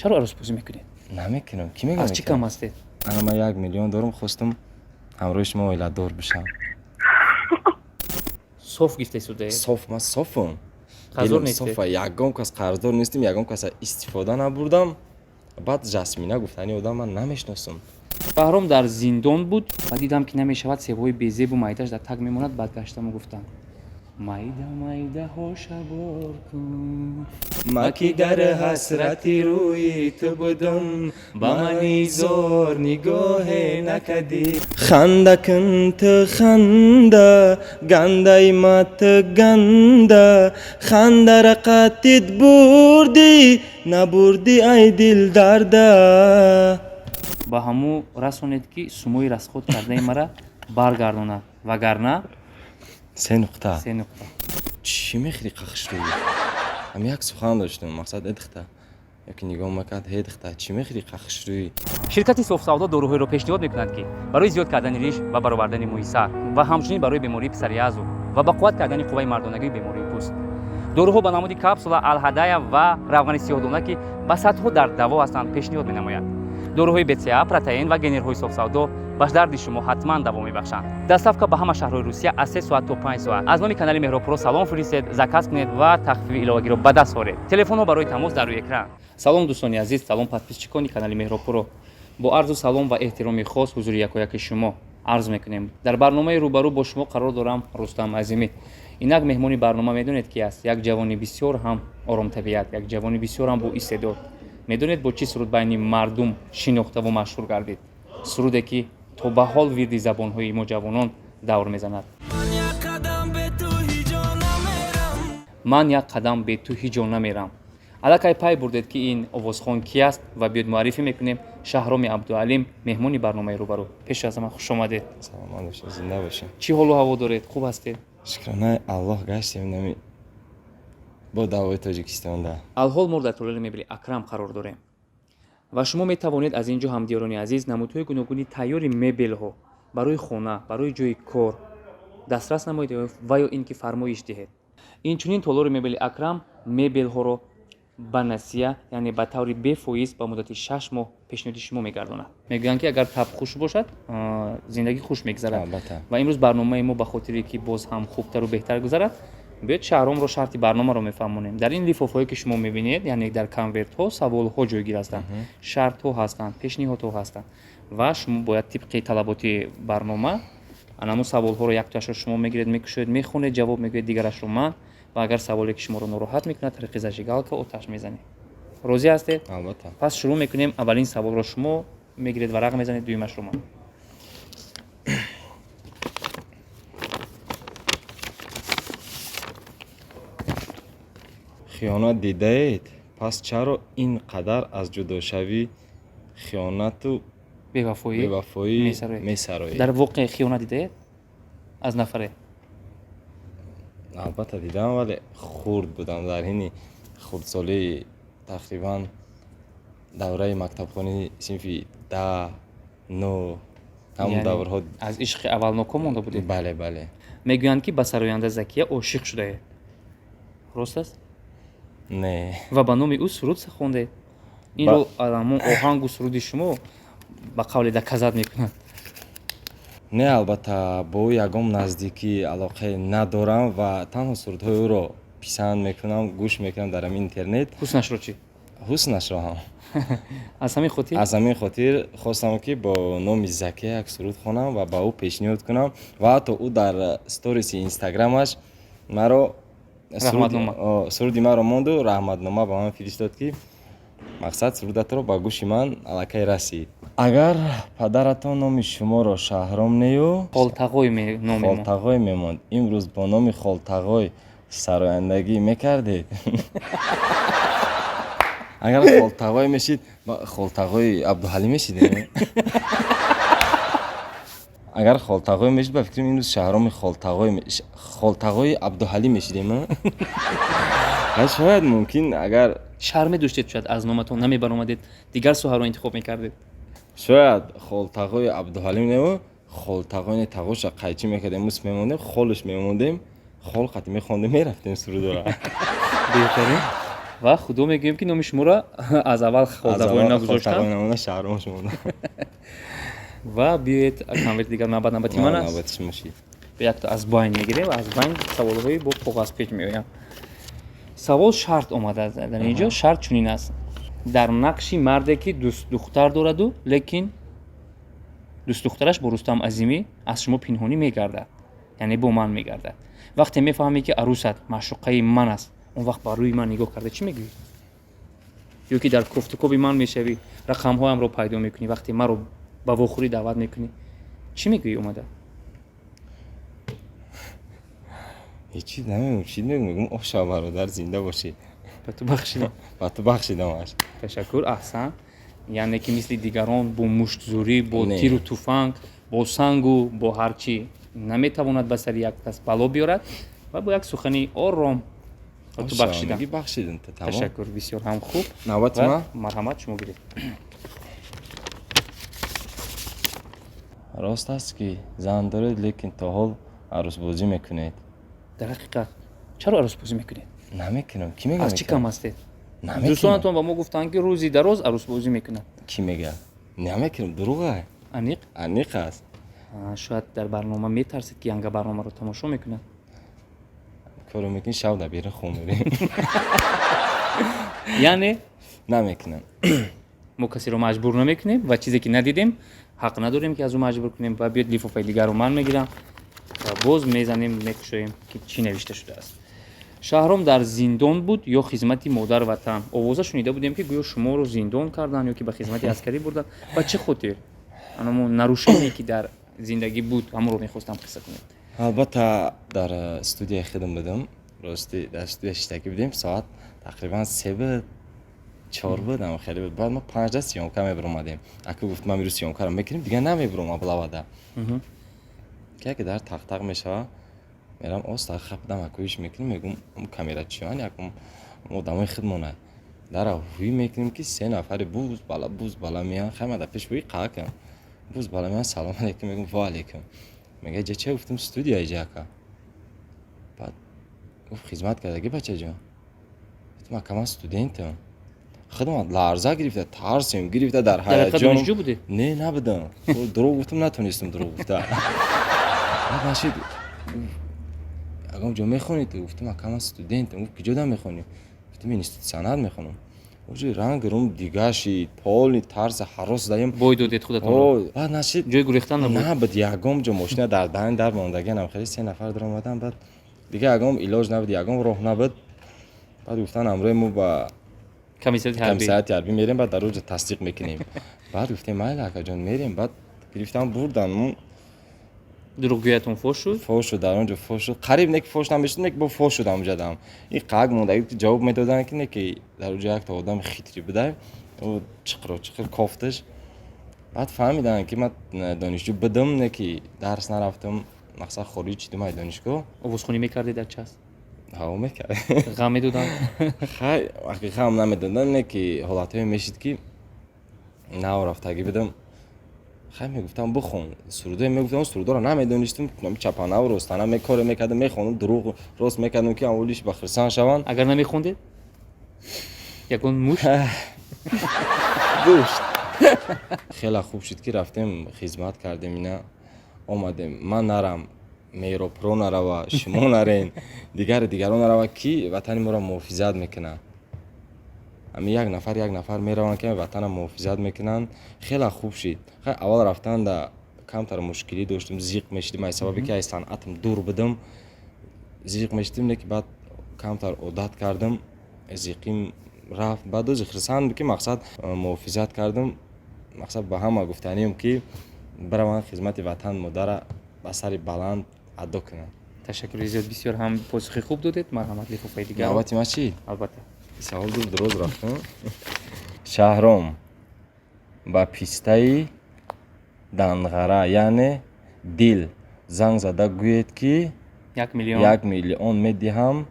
چرا عروس‌بازی میکنید؟ نمیکنم. کی میگه؟ از چی کم هستید؟ من 1 میلیون دارم، خواستم همراه شما ویلادار بشم. صاف گفته سوده. صاف، من صافم. قرضدار نیستی؟ صافه. یگان کس قرضدار نیستم، یگان کس استفاده نبردم. بعد جاسمینه گفتنی آدم من نمیشناسم. بهرام در زندان بود و دیدم که نمیشود سیبای بیزیب و مایدش در تگ میموند. بعد گشتم و گفتم مایده مایده ها شبار کن، ما که در حسرتی روی تو بودم، با منی زور نگاه نکدی. خنده کن تو خنده، گنده مات گنده، خنده را قطید بردی، نبردی ای دل درده. با همو رسونید که سموی رسخود کرده مرا برگرداند، وگرنه 3 نقطه. 3 نقطه. چی میخری قخش روی؟ هم یک سخن داشتم، مقصد ادخته یکی نگاه مکرد هدخته. چی میخری قخش روی؟ شرکت صاف سودا داروهای را پیشنهاد میکند که برای زیاد کردن ریش و برآوردن موی سر و همچنین برای بیماری پسریازو و با قوت کردن قوه مردانگی بیماری پوست. داروها با نمود کپسولا الهدایا و روغن سیاه‌دانه که بساط‌ها در دوا هستند پیشنهاد می‌نماید. داروهای بتیا، پروتئین و گنرهای صاف سودا به درد شما حتما دوا می‌بخشند. دستافка به همه شهرهای روسیه از 3 ساعت تا 5 ساعت. از نام کانال مهراب پرو سلام فرستید، زاکاز کنید و تخفیف الهاگی را به دست آورید. تلفن‌ها برای تماس در روی اکران. سلام دوستان عزیز، سلام подписчикони канали مهراب پرو. با عرض سلام و احترام خاص حضور یک شما عرض می‌کنیم. در برنامه روبرو با شما قرار دارم رستم عظیمی. اینک مهمانی برنامه میدونید کی است؟ یک جوانی بسیار هم آرام طبیعت، یک جوانی بسیار هم با استعداد. میدونید با چی سرود بین مردم شناخته و مشهور گردید؟ سرودی که تا به حال ویردی زبان‌های ما جوانان دور میزند. من یک قدم به تو هیچ جا نمیرم. الکی پای بردید که این آوازخوان کی است و بیاد معرفی میکنیم. شهرام عبدالعلیم مهمانی برنامه روبرو. پیش از همه خوش آمدید. سلام علیکم، زنده باشین. چی حال و هوا دارید؟ خوب هستید؟ شکرانه الله گشتیم نمی با دعوای تاجیکستان ده. الحال ما در تولر مبل اکرم قرار داریم و شما می توانید از اینجا همدیاران عزیز نمودهای گوناگونی تیار مبل ها برای خانه، برای جای کار دسترس نمایید و یا اینکه فرمایش دهید. اینچنین تولر مبل اکرم مبل ها رو با نسیه یعنی با طور بفایز با مدت 6 ماه پیشنهاد شما میگرداند. میگن که اگر تب خوش باشد زندگی خوش میگذرد و امروز برنامه ما به خاطری که باز هم خوبتر و بهتر گذرد بیاید شهرام رو شرط برنامه رو میفهمونیم. در این لفافه‌ای که شما میبینید یعنی در کانورت ها سوال ها جایگیر هستند، شرط ها هستند، پیشنهاد ها هستند و شما باید طبق طلبات برنامه انمو سوال ها رو یک تاشو شما میگیرید، میکشید، میخونید، جواب میگید، دیگرش رو من و اگر سوالی که شما رو ناراحت میکنه طریق زجیگالکا آتش میزنید. راضی هستید؟ البته. پس شروع میکنیم. اولین سوال رو شما میگیرید، ورق میزنید، دویمش رو من. خیانت دیده اید؟ پس چرا اینقدر از جداشوی خیانت و بی‌وفایی میسرایید؟ در واقع خیانت دیده اید؟ از نفره؟ البته دیدم ولی خورد بودم. در این خردسالی تقریبا دوره مکتبخانه صنفی 10 9 همون یعنی دورها از عشق اول ناکام مونده بودید؟ بله بله. میگویند که به سراینده زکیه عاشق شده اید. درست است؟ نه. و به نام او سرود خونده. این رو همون آهنگ و سرود شما با قول دکزد میکنند. نه البته با او یگام نزدیکی علاقه ندارم و تنها سرودهای او رو پسند میکنم، گوش میکنم در اینترنت. حسنش رو چی؟ حسنش رو هم از همین خاطر؟ از همین خاطر خواستم که با نام زکی یک سرود خوانم و با او پیشنهاد کنم و حتی او در استوریز اینستاگرامش مرا سرودی مرا موند و رحمتنامه به من فرستاد که مقصد سرودت رو با گوش من الکی رسید. اگر پدرتان نام شما را شهرام نیو خالتقای میماند، امروز با نام خالتقای سرایندگی میکردید. اگر خالتقای میشید خالتقای عبدالحلیم میشید. اگر خالتقای میشید به فکرم امروز شهرام خالتقای عبدالحلیم میشیدیم. شاید ممکن اگر شرم داشتید شاید از نامتون نمیبرآمدید دیگر سوها رو انتخاب میکردید. شاید خالتقای عبدالحلیم نه خالتقای تقوش قایچی میکردیم موس میموندیم خالش میموندیم خال قطعی میخوندیم میرفتیم سرود را. بهتره؟ ва худо мегӯем ки номи шуморо аз аввал холтавои нагузоштам намона шаҳром шумода. ва биёед конверти дигар навбати ман аст. навбати шумо шид. Якто аз байн мегирем ва аз байн саволҳои бо коғазпеч меоям. Савол шарт омада дар инҷо. Шарт чунин аст: дар нақши марде ки дӯст-духтар дораду, лекин дӯст-духтараш бо Рустам Азимӣ аз шумо пинҳонӣ мегардад, яъне бо ман мегардад. Вақте мефаҳмӣ ки арӯсат маъшуқаи ман аст, он вақт ба рӯи ман нигоҳ карда чӣ мегӯӣ? ё ки дар кофтукоби ман мешавӣ, рақамҳоямро пайдо мекунӣ, вақте маро ба вохӯрӣ даъват мекунӣ, чӣ мегӯӣ омада? ҳеҷ чиз намегӯм, чӣ мегӯм? Оша бародар зинда бошӣ. Ба ту бахшидам. Ба ту бахшидамаш. Ташаккур, аҳсан. Яъне ки мисли дигарон бо муштзӯрӣ, бо Не. тиру туфанг, бо сангу бо ҳар чӣ наметавонад ба сари як кас бало биёрад ва бо як сухани ором ба ту бахшидам. Мегӣ бахшидам та тамом. Ташаккур, бисёр ҳам хуб. Навбати Ва ман? марҳамат, шумо гиред. Рост аст ки зан доред, лекин то ҳол арӯсбозӣ мекунед. Дар ҳақиқат чаро арӯсбозӣ мекунед? Намекунам. Ки мегӯяд? Аз чӣ кам ҳастед? Намекунам. Дӯстонатон ба мо гуфтанд ки рӯзи дароз арӯсбозӣ мекунанд. Ки мегӯяд? Намекунам, дурӯғ ай. Аниқ? Аниқ аст. Шояд дар барнома метарсед ки янга барномаро тамошо мекунанд. Коро мекунӣ, шав да бери хун мерем. Яъне Намекунам. мо касеро маҷбур намекунем ва чизе ки надидем ҳақ надорем ки аз ӯ маҷбур кунем ва биёд лифофаи дигарро ман мегирам ва боз мезанем, мекушоем ки чӣ навишта шудааст. Шаҳром дар зиндон буд ё хизмати модар ватан? Овоза шунида будем ки гӯё шуморо зиндон карданд ё ки ба хизмати аскарӣ бурданд. Ба чӣ хотир? Мо нарушение ки дар зиндагӣ буд, ҳамонро мехостам қисса кунем. Албатта дар студияи худам будам. Рости дар студияи шиштагӣ будем. Соат тақрибан 3 буд, 4 буд, ама хеле буд. Баъд мо 15 сиёмка мебиромадем. Ака гуфт ман мирӯ сиёмкаро мекунем, дигар намебиромам Абулавада. Ки дар тақ-тақ мешава, мерам оста хапдам, ака иш мекунем, мегум камера чиён, якум одамои худмонай. Дара ҳуй мекунем ки 3 нафари буз бала меян, хайма дар пеш ҳуй қаъкам. Буз бала меян, салом алейкум, мегум ва алейкум. Мега ҷа ча? Гуфтам студия иҷа ака. Баъд гуфт хизмат кардагӣ бачаҷон? Гуфтам ака ман студентам. Худамат ларза гирифта, тарсем гирифта дар ҳаяҷон. Донишҷӯ будед? Не, набудам. Дурӯғ гуфтам, натонистам дурӯғ гуфта. Баъд нашид ягом ҷо мехонӣ ту? Гуфтам ака ман студентам. Гуфт ки ҷода мехонӣ? Гуфтам институти санъат мехонам. Оҷи ранг рум дига шид, полни тарса ҳарос даем. Бой додед худатонро? Баъд нашид ҷои гурехтан набуд? набуд, ягом ҷо мошина дар дани дар мондагиам хеле 3 нафар даромадам. Баъд дига ягом илоҷ набуд, ягом роҳ набуд. Баъд гуфтан амрӯе мо ба комиссияти ҳарбӣ мерем, баъд дар оҷо тасдиқ мекунем. Баъд гуфтем майли акаҷон мерем. Баъд гирифтан бурдан. Дурӯғгӯятон фош шуд? Фош шуд, дар онҷо фош шуд. Қариб не ки фош намешуд, не ки бо фош шудам онҷадам. Ин қаг мондагӣ ки ҷавоб медоданд ки не ки дар онҷо якта одами хитри буда, ӯ чиқр кофташ. Баъд фаҳмиданд ки ман донишҷӯ будам, не ки дарс нарафтам, мақсад хориҷ шидам аз донишгоҳ. Овозхонӣ мекардед дар час? Ҳаво мекард. Ғам медоданд? Хай, вақти ғам намедоданд, не ки ҳолатҳое мешид ки наврафтагӣ будам. Хай мегуфтам бухон. Сурудое мегуфтам, сурудоро намедонистам. Чапанаву ростана мекоре мекардам, мехондам, дурӯғ рост мекардам ки аввалиш ба хирсан шаванд. Агар намехондед? Ягон мушт? Гӯшт. Хеле хуб шуд ки рафтем, хизмат кардем, ина омадем. Ман нарам, меропро нарава, шумо нарен, дигарон нарава ки ватани моро муҳофизат мекунад. Ами як нафар мераванд ки ватана муҳофизат мекунанд. Хеле хуб шид. Хай аввал рафтанда камтар мушкилӣ доштам, зиқ мешидим, аз сабаби ки аз санъатам дур будам. Зиқ мешидим, не ки баъд камтар одат кардам, зиқим рафт. Баъд рӯзи хирсан ки мақсад муҳофизат кардам. Мақсад ба ҳама гуфтаниям ки бираванд хизмати ватан модара ба сари баланд адо кунанд. Ташаккури зиёд, бисёр ҳам посухи хуб додед. Марҳамат, лифофаи дигар. Навбати ман чӣ? Албатта. Савол дуроз рафтам. Шаҳром ба пистаи Данғара, яъне дил занг зада гӯед ки 1 миллион. 1 миллион медиҳам.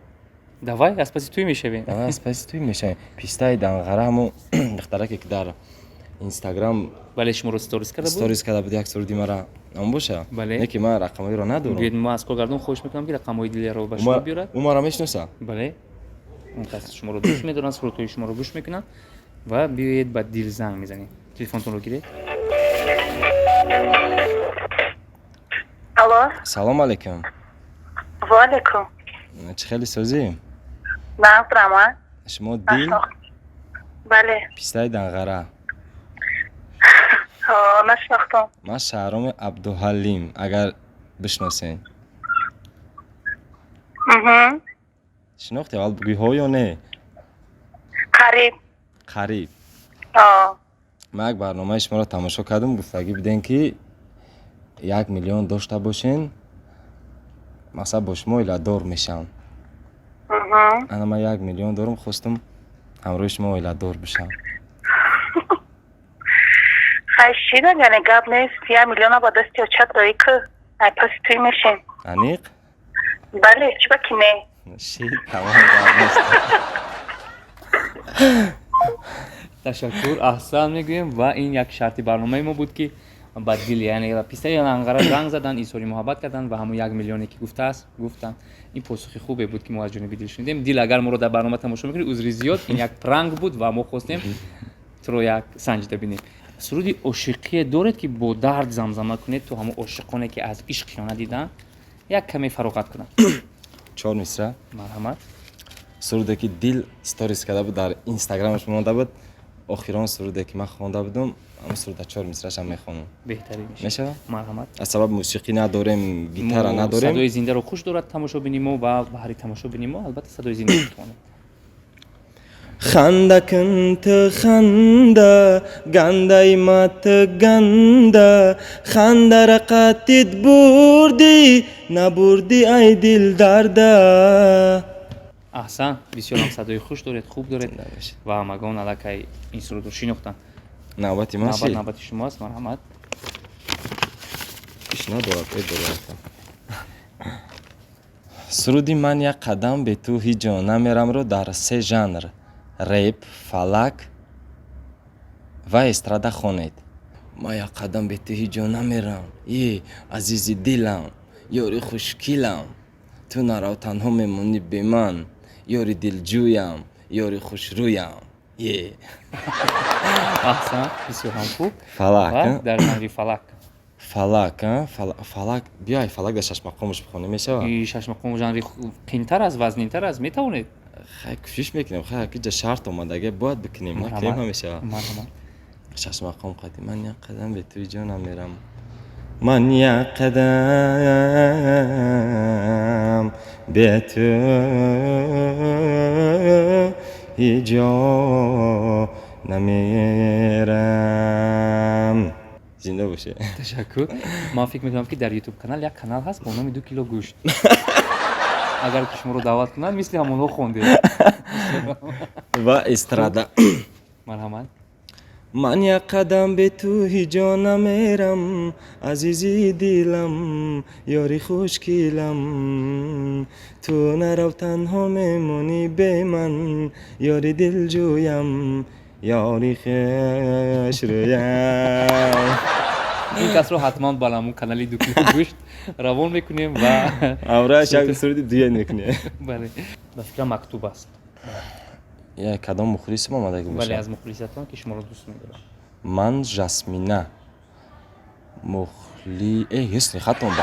Давай аз паси туй мешавем. Давай аз паси туй мешавем. Пистаи Данғара ҳамон духтараке ки дар Инстаграм Бале, шуморо сторис карда буд? сторис карда буд, як суруди мара ам боша. Бале. Не ки ман рақамҳоеро надорам. Биёед мо аз коргардон хоҳиш мекунам ки рақамҳои дилиро ба шумо биёрад. Ӯ мара мешиноса? Бале. اون کسی شما رو دوست می‌دارن، سرودهای شما رو گوش میکنن و بیایید با دیل زنگ میزنید. تلفنتون رو گیرید. الو. سلام علیکم. و علیکم. چه خیلی سوزی؟ من فرمان. شما دیل؟ بله. پیستای دنغره. نشناختم. من شهرام عبدالحلیم، اگر بشناسین. شناختی اول بگوی ها یا نه؟ قریب. من یک برنامه شما را تماشا کردم، گفتگی بدین که 1 میلیون داشته باشین مثلا با شما ایله‌دار میشم. انا من 1 میلیون دارم، خواستم همراه شما ایله‌دار بشم. خیشیدن یعنی گب نیست 1 میلیون با دستی و چت داری که پس توی میشین. انیق؟ بله چی بکی نه؟ شید تمام درمست. تشکر، احسان میگویم و این یک شرطی برنامه ما بود که با دیل یعنی پیستای دنغره زنگ زدن، ایسوری محبت کردن و همون 1 میلیونی که گفتن این پاسخ خوبه بود که ما از جانب دیل شنیدیم. دیل اگر ما رو در برنامه تماشا میکنید عذری زیاد، این یک پرانک بود و ما خواستیم تو رو یک سنجیده ببینیم. سرودی عاشقی دارید که با درد زمزمه کنید تو همون عاشقانه که از عشق خیانت دیدن یک کمی فراغت کنن. 4 مصرع مرحمت. سروده که دیل ستوریز کرده بود در اینستاگرامش مونده بود، آخران سروده که من خوانده بودم، اما سروده 4 مصرعش هم میخوانم. بهتری میشه؟ مرحمت. از سبب موسیقی نداریم، گیتار نداریم. صدای زنده رو خوش دارد تماشا بینیم و بهاری تماشا بینیم و البته صدای زنده میخوانیم. خنده کنت خنده گنده مات گنده خنده را قطید بردی نبردی ای دل درده. احسن، بسیار هم صدای خوش دارید، خوب دارید و همگان علاقه این سرود رو شناختن. نوبتی من شد؟ نوبت شماست. مرحمت. پیش ندارد سرودی من یک قدم به تو هیچ جا نمیرم رو در 3 ژانر ریپ، فلک و استرادا خوانید. ما یک قدم به تو هیچ جا نمیرم ای عزیزی دلم یاری خوشگلم تو نرو تنها میمونی به من یاری دلجویم یاری خوشرویم. احسن، بسیار هم خوب. فلک در ژانر فلک بیای فلک در 6 مقامش بخونیم میشه؟ این 6 مقام ژانر قین‌تر از وزنین‌تر از میتوانید. خیلی کوشش میکنیم، خیلی که شرط اومده اگه باید بکنیم نکنیم همیشه. مرحبا. 6 مقام قدیم من یک قدم به توی جانم میرم، من یک قدم به تو هیچ جا نمیرم. زنده باشه. تشکر. من فکر میکنم که در یوتیوب کانال یک کانال هست با نام 2 کیلو گوشت. اگر که شما رو دعوت کنن مثل همونو خونده. و استرادا. مرحمت. من یک قدم به تو هیچ جا نمیرم عزیزی دلم یاری خوشگلم تو نرو تنها میمونی به من یاری دلجویم یاری خوش رویم. این کس رو حتما بالامون کانالی 2 کیلو گوشت روان میکنیم و امروز یک سرودی دیگه میکنیم. بله. به فکر مکتوب است. یا کدام مخلص ما ماده که باشه؟ بله از مخلصتان که شما رو دوست می‌دارم. من جاسمینه مخلی هستی خطم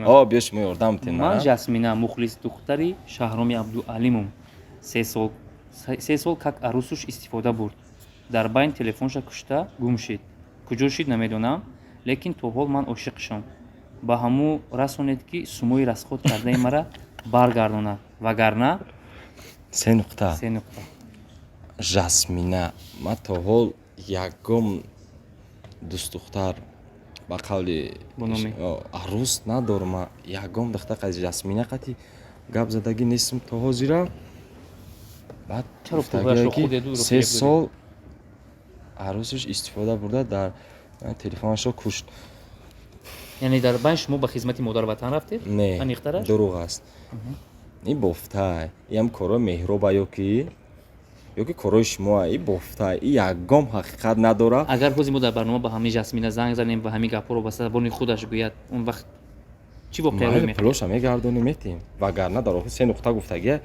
با بیاش میوردم تینا. من جاسمینه مخلص دختری شهرام عبدالعلیمم 3 سال как عروسش استفاده برد. در بین تلفنش کشته گم شد. کجا شد نمیدونم، لیکن تو حال من عاشقشم. با همو رسونید که سموی رسخود کرده مرا برگردونه وگرنه 3 نقطه. جاسمینه ما تو حال یکم دوست دختر با قول عروس ندارم، یکم دختر از جاسمینه قطعی گپ زدگی نیستم تو حاضره. بعد گفتگی 3 سال عروسش استفاده برده در تلفنش رو کشت. یعنی در بین شما به خدمت مادر وطن رفتید؟ نه دروغ است. این بافته این کارو مهربا یا که کارو شما این بافته این یکم حقیقت نداره. اگر بازی ما در برنامه به همین جاسمینه زنگ زنیم و همین گپا رو به زبان خودش گوید اون وقت چی واقعا میگه؟ پلوش هم میگردونیم میتیم وگرنه در آخر 3 نقطه گفتگی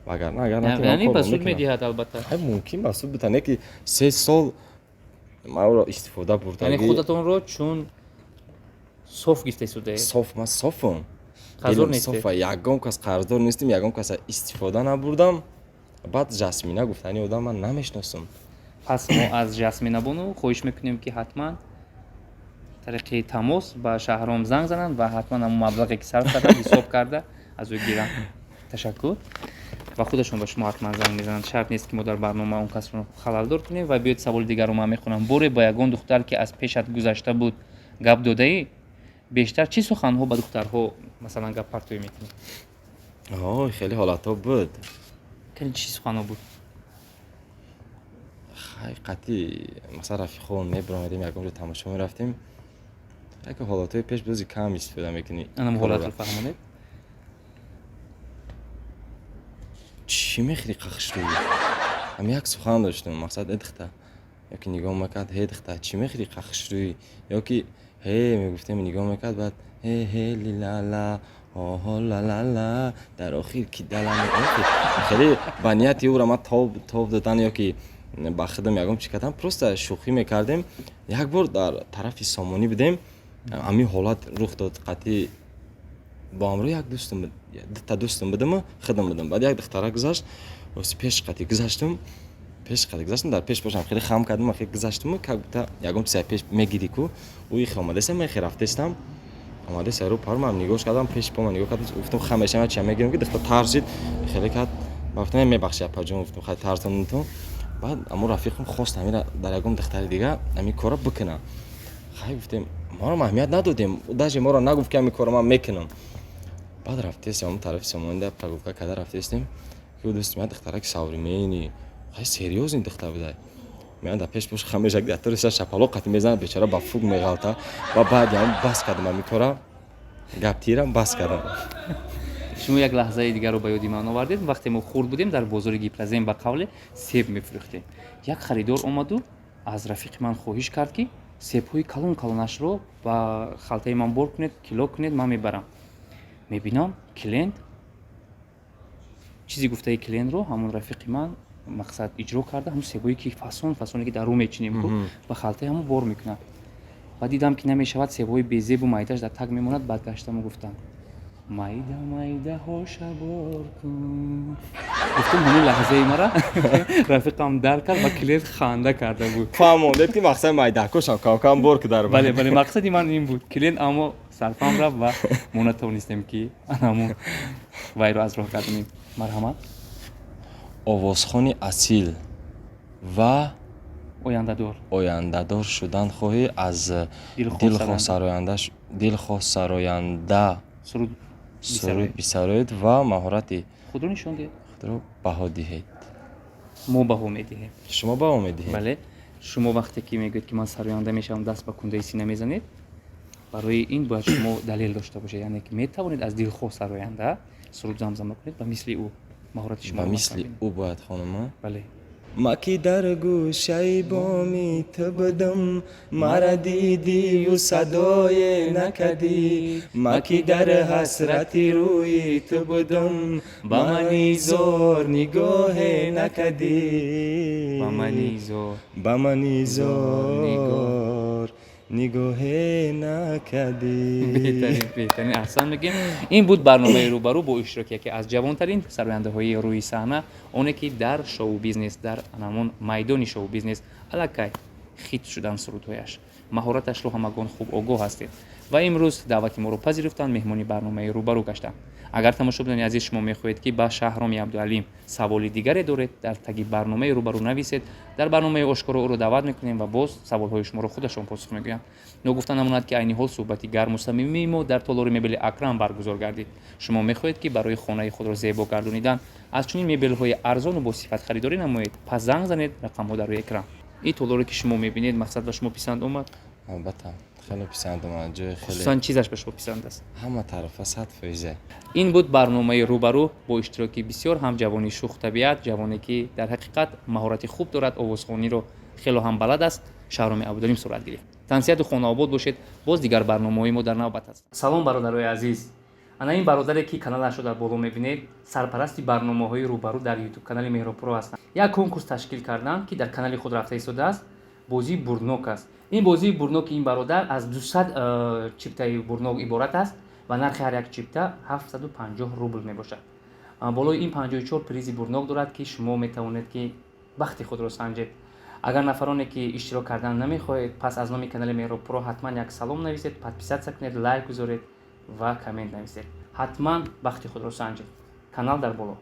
вагарна агар натонам یعنی кор ба суд мекунам. медиҳад албатта. ҳай мумкин ба суд битане ки 3 сол маро истифода یعنی бурдагӣ худатонро чун соф гирифтасудаед. соф ман софам. Қарздор Дилам нестед? софа. Ягон кас қарздор нестим, ягон кас истифода набурдам. баъд Жасмина гуфтани одам ман намешносам. пас мо аз жасмина бону хоҳиш мекунем ки ҳатман тариқи тамос ба шаҳром занг зананд ва ҳатман ҳамон маблағе ки сарф карданд ҳисоб карда аз ӯ гиранд. ташаккур. ва худашон ба шумо ҳатман занг мезананд. шарт нест ки мо дар барнома он касро халалдор кунем. ва биёед саволи дигарро ман мехонам. боре ба ягон духтар ки аз пешат гузашта буд гап додаӣ? бештар чӣ суханҳо ба духтарҳо масалан гап партоӣ мекунӣ? Ой, хеле ҳолатҳо буд. Кани чӣ суханҳо буд? ҳақиқати масалан рафиқон мебиромадем ягон ҷо тамошо мерафтем. яке ҳолатҳои пеш баъзе кам истифода мекунӣ. анам ҳолатро фаҳмонед? чӣ мехӯри қахшрӯй? ҳам як сухан доштум мақсад эдихта. ёки нигоҳ мекард ҳе дихта чӣ мехӯри қахшрӯй? ёки ҳе мегуфтем нигоҳ мекард баъд ҳе лилала оҳо лалала дар охир ки далам хеле ба нияти ӯро ман тоб додан ёки ба худам ягон чӣ кардам просто шӯхӣ мекардем. як бор дар тарафи сомонӣ будем. ҳамин ҳолат рух дод қатъи бо ҳамроҳ як дута дӯстам будаму худам будам. баъд як духтара гузашт рост пеш қатъи гузаштум. дар пеш бошам хеле хам кардам хеле гузаштуму как будто ягон чиза пеш мегирӣ ку уи омадеса мехе рафтестам омадеса рӯ пармам нигоҳш кардам пеш пома нигоҳ кардам гуфтам хамешама чия мегирам ки духта тарсид хеле кад гуфтам мебахши апаҷон гуфтам хай тарсондум то баъд аммо рафиқам хост ҳамира дар ягон духтари дига ҳамин кора бикуна хай гуфтем моро аҳамият надодем даже моро нагуфт ки ҳамин кора ман мекунам. баъд рафтестем ҳамон тарафи сомонида прогулка карда рафтестем ки дӯстим духтара ки саври меини хай серьёзный духтар будай мен дар пеш бош хамеша гатуриса шапалоқ қатъи мезанад бечора ба фуг меғалта ва баъд ям бас кардам ҳамин кора гаптирам бас кардам. шумо як лаҳзаи дигарро ба ёди ман овардед. вақте мо хурд будем дар бозори Гиплазем ба қавле себ мефурӯхтем. як харидор омаду аз рафиқи ман хоҳиш кард ки себҳои калон калонашро ба халтаи ман бор кунед кило кунед ман мебарам. мебинам клиент чизи гуфтаи клиентро ҳамон рафиқи ман мақсад иҷро карда ҳамон себҳое ки фасоне ки дар рӯ мечинем ба халтаи ҳамон бор мекунад. ва дидам ки намешавад себҳои безебу майдаш дар таг мемонад. баъд гаштаму гуфтам майда майдаҳоша бор кун. гуфтам ҳамин лаҳзаи мара рафиқам дарк кард ва клиент ханда карда буд. фаҳмондед ки мақсади майдаҳкошам камкам бор кудар бале мақсади ман ин буд. клиент аммо сарфам рафт ва мо натавонистем ки ҳамон вайро аз роҳ гардонем. марҳамат. овозхони асил ва ояндадор шудан хоҳӣ аз дилхоҳ сароянда суруд бисароед ва маҳорати худро нишон диҳед. худро баҳо диҳед. мо баҳо медиҳем. шумо баҳо медиҳед. бале шумо вақте ки мегӯед ки ман сароянда мешавам даст ба кундаи сина мезанед барои ин бояд шумо далел дошта бошед. яъне ки метавонед аз дилхоҳ сароянда суруд замзама кунед ба мисли ӯ маҳорати шумо. ба мисли ӯ бояд хонума. бале маки дар гӯшаи боми ту будам мара дидию садое накардӣ маки дар ҳасрати рӯи ту будам ба мани зор нигоҳе накардӣ ба мани зор нигоҳе накардӣ. беҳтарин аҳсан мегем. ин буд барномаи рӯбарӯ бо иштироки яке аз ҷавонтарин сарояндаҳои рӯи саҳна оне ки дар шоу бизнес дар ҳамон майдони шоу бизнес аллакай хит шудан сурудҳояш. маҳораташро ҳамагон хуб огоҳ ҳастед ва имрӯз даъвати моро пазируфтанд меҳмони барномаи рӯбарӯ гаштанд. агар тамошобинони азиз шумо мехоҳед ки ба Шаҳроми Абдуалим саволи дигаре доред дар таги барномаи рӯбарӯ нависед. дар барномаи ошкоро ӯро даъват мекунем ва боз саволҳои шуморо худашон посух мегӯянд. ногуфта намонад ки айни ҳол суҳбати гарму самимии мо дар толори мебели Акрам баргузор гардид. шумо мехоҳед ки барои хонаи худро зебо гардонидан аз чунин мебелҳои арзону босифат харидорӣ намоед. пас занг занед рақамҳо дар рӯи экран. ин толоре ки шумо мебинед мақсад ба шумо писанд омад? албатта хеле писанд омад. ҷои хеле хусусан чизаш ба шумо писанд аст? ҳама тарафа 100%. ин буд барномаи рӯбарӯ бо иштироки бисёр ҳам ҷавони шухтабиат ҷавоне ки дар ҳақиқат маҳорати хуб дорад овозхониро хело ҳам балад аст. Шаҳроми Абдуалим сурат гирифт. тансияту хонаобод бошед. боз дигар барномаҳои мо дар навбат аст. салом бародарои азиз. ана ин бародаре ки каналашро дар боло мебинед сарпарасти барномаҳои рӯбарӯ дар ютуб канали Меҳробпуро ҳастанд. Як конкурс ташкил карданд ки дар канали худ рафта истодааст. Бозии бурнок аст. Ин бозии бурноки ин бародар аз 200 чиптаи бурнок иборат аст ва нархи ҳар як чипта 750 рубл мебошад. болои ин 54 призи бурнок дорад ки шумо метавонед ки бахти худро санҷед. агар нафароне ки иштирок кардан намехоҳед, пас аз номи канали Меҳробпуро ҳатман як салом нависед, подписатсия кунед, лайк гузоред ва коммент нависед. ҳатман бахти худро санҷед. Канал дар боло.